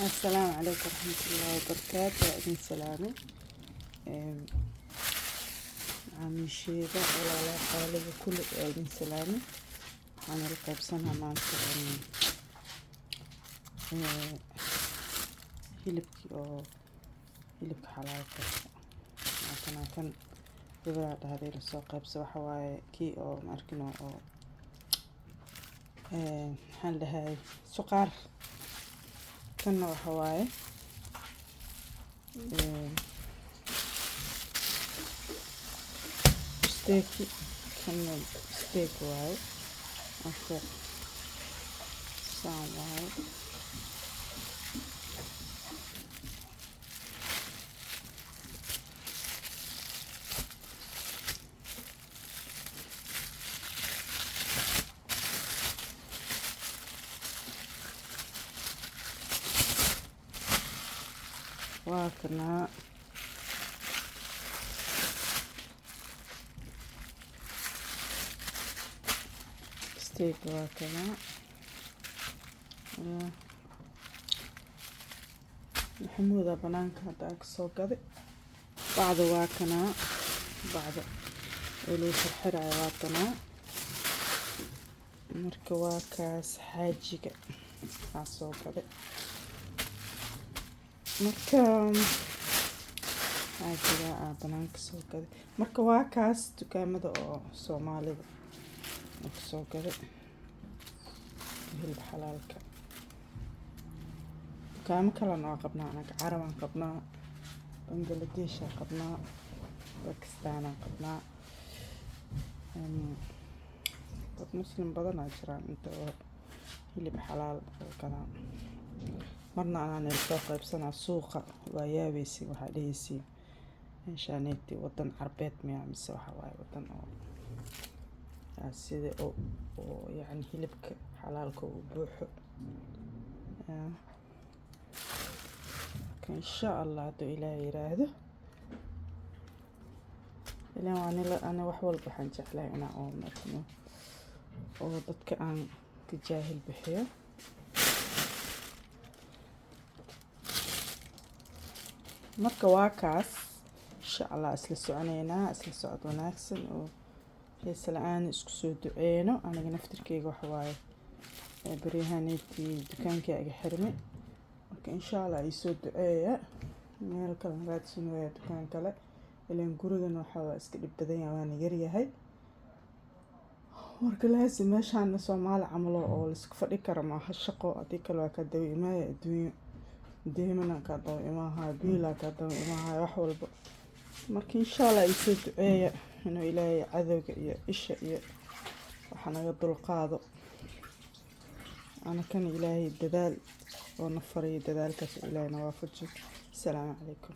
السلام عليكم ورحمة الله وبركاته. إذن سلامي عامل شيبة ولا قالب كل إذن سلامي. أنا ركب سنة ما أنسى hilibka xalaalka kan gabadha hadii la soo qaybso waxa waaye kii oo ma arkino oo maxaan dhahay suqaar kanna waxa waaye steak kanna steak waaye marka saan waaye waa kana steak waa kana maxamuuda banaanka hadda ka soo gaday bacda waa kana bacda oo xirxirayo waa kana marka waa kaas xaajiga aan soo gaday marka xaajiga aan banaanka soo gaday marka waa kaas dukaamada oo Soomaalida marka soo gaday hilib xalaalka dukaamo kale oo qabnaa anaga Carabaan qabnaa Bangladesh qabnaa Pakistan qabnaa dad muslim badan ay jiraan inta oo hilib xalaal kala marna aan soo qaybsanaa suuqa waa yaabaysi waxa dhaysi inshaanati wadan Carbeed miyaa mise waxa waaye wadan oo sida oo yani hilibka xalaalka uu buuxo إن شاء الله هذا إلهي يراهده إلى أنا وحول بحنجح لي أنا أو مثلا أو ضدك أن تجاهل بحياة marka waa kaas insha Allah isla soconeynaa isla socod wanaagsan oo heesalaan isku soo duceeno aniga naftirkeyga waxa waaye bariyahaneetii dukaankii aga xirmay marka insha Allah ay soo duceeya meel kale raadsin way dukaan kale ileen gurigan waxa waa iska dhib badan yahay waan yar yahay marka laasi meeshaan Soomaali camalo oo la isku fadhi karo ma shaqo adii kale waa ka dawiimay adduunyo deemana ka dawiimaha biila ka dawiimaha wax walba marka insha Allah ay soo duceeya inuu Ilaahay cadawga iyo isha iyo waxa naga dulqaado أنا كان إلهي الدلال ونفري دلالك إلهي نوافجك السلام عليكم.